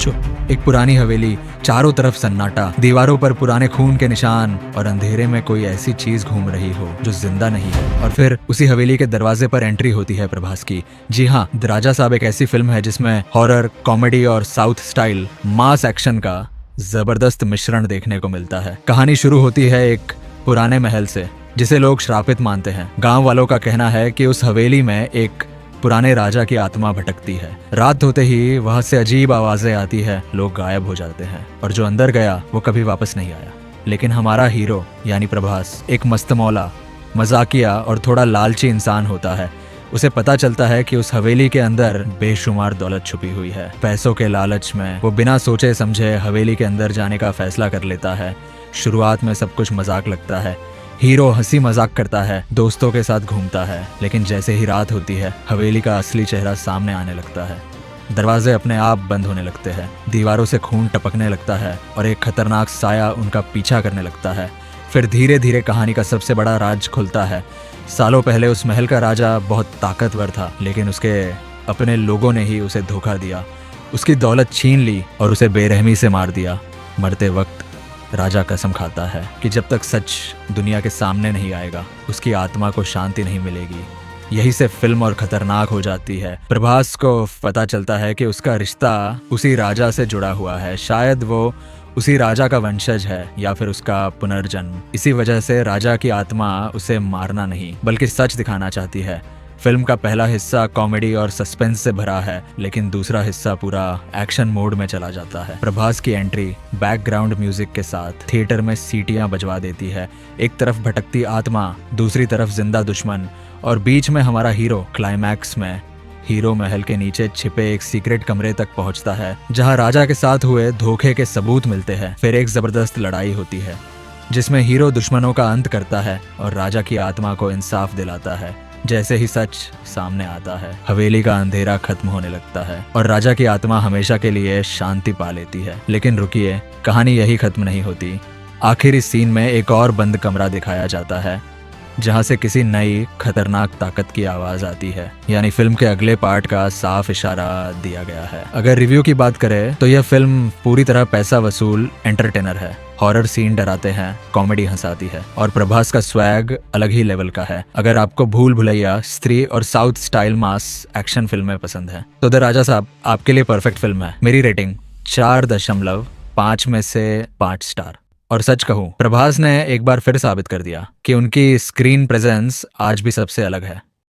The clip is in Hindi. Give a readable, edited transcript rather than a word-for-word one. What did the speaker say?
चुप। एक पुरानी हवेली, चारों तरफ सन्नाटा, दीवारों पर पुराने खून के निशान और अंधेरे में कोई ऐसी चीज घूम रही हो जो जिंदा नहीं है। और फिर उसी हवेली के दरवाजे पर एंट्री होती है प्रभास की। जी हाँ, द राजा साहब एक ऐसी फिल्म है जिसमें हॉरर, कॉमेडी और साउथ स्टाइल मास एक्शन का जबरदस्त मिश्रण देखने को मिलता है। कहानी शुरू होती है एक पुराने महल से जिसे लोग श्रापित मानते हैं। गांव वालों का कहना है कि उस हवेली में एक पुराने राजा की आत्मा भटकती है। रात होते ही वहां से अजीब आवाजें आती है, लोग गायब हो जाते हैं और जो अंदर गया वो कभी वापस नहीं आया। लेकिन हमारा हीरो यानी प्रभास एक मस्तमौला, मजाकिया और थोड़ा लालची इंसान होता है। उसे पता चलता है कि उस हवेली के अंदर बेशुमार दौलत छुपी हुई है। पैसों के लालच में वो बिना सोचे समझे हवेली के अंदर जाने का फैसला कर लेता है। शुरुआत में सब कुछ मजाक लगता है, हीरो हंसी मजाक करता है, दोस्तों के साथ घूमता है। लेकिन जैसे ही रात होती है हवेली का असली चेहरा सामने आने लगता है। दरवाजे अपने आप बंद होने लगते हैं, दीवारों से खून टपकने लगता है और एक खतरनाक साया उनका पीछा करने लगता है। फिर धीरे धीरे कहानी का सबसे बड़ा राज खुलता है। सालों पहले उस महल का राजा बहुत ताकतवर था, लेकिन उसके अपने लोगों ने ही उसे धोखा दिया, उसकी दौलत छीन ली और उसे बेरहमी से मार दिया। मरते वक्त राजा कसम खाता है कि जब तक सच दुनिया के सामने नहीं आएगा उसकी आत्मा को शांति नहीं मिलेगी। यही से फिल्म और खतरनाक हो जाती है। प्रभास को पता चलता है कि उसका रिश्ता उसी राजा से जुड़ा हुआ है। शायद वो उसी राजा का वंशज है या फिर उसका पुनर्जन्म। इसी वजह से राजा की आत्मा उसे मारना नहीं बल्कि सच दिखाना चाहती है। फिल्म का पहला हिस्सा कॉमेडी और सस्पेंस से भरा है, लेकिन दूसरा हिस्सा पूरा एक्शन मोड में चला जाता है। प्रभास की एंट्री बैकग्राउंड म्यूजिक के साथ थिएटर में सीटियां बजवा देती है। एक तरफ भटकती आत्मा, दूसरी तरफ जिंदा दुश्मन और बीच में हमारा हीरो। क्लाइमैक्स में हीरो महल के नीचे छिपे एक सीक्रेट कमरे तक पहुंचता है जहां राजा के साथ हुए धोखे के सबूत मिलते हैं। फिर एक जबरदस्त लड़ाई होती है जिसमें हीरो दुश्मनों का अंत करता है और राजा की आत्मा को इंसाफ दिलाता है। जैसे ही सच सामने आता है हवेली का अंधेरा खत्म होने लगता है और राजा की आत्मा हमेशा के लिए शांति पा लेती है। लेकिन रुकिए, कहानी यही खत्म नहीं होती। आखिरी सीन में एक और बंद कमरा दिखाया जाता है जहां से किसी नई खतरनाक ताकत की आवाज आती है। यानी फिल्म के अगले पार्ट का साफ इशारा दिया गया है। अगर रिव्यू की बात करें तो यह फिल्म पूरी तरह पैसा वसूल एंटरटेनर है। हॉरर सीन डराते हैं, कॉमेडी हंसाती है और प्रभास का स्वैग अलग ही लेवल का है। अगर आपको भूल भुलैया, स्त्री और साउथ स्टाइल मास एक्शन फिल्में पसंद है तो द राजा साहब आपके लिए परफेक्ट फिल्म है। मेरी रेटिंग 4.5 में से 5 स्टार। और सच कहूं, प्रभास ने एक बार फिर साबित कर दिया कि उनकी स्क्रीन प्रेजेंस आज भी सबसे अलग है।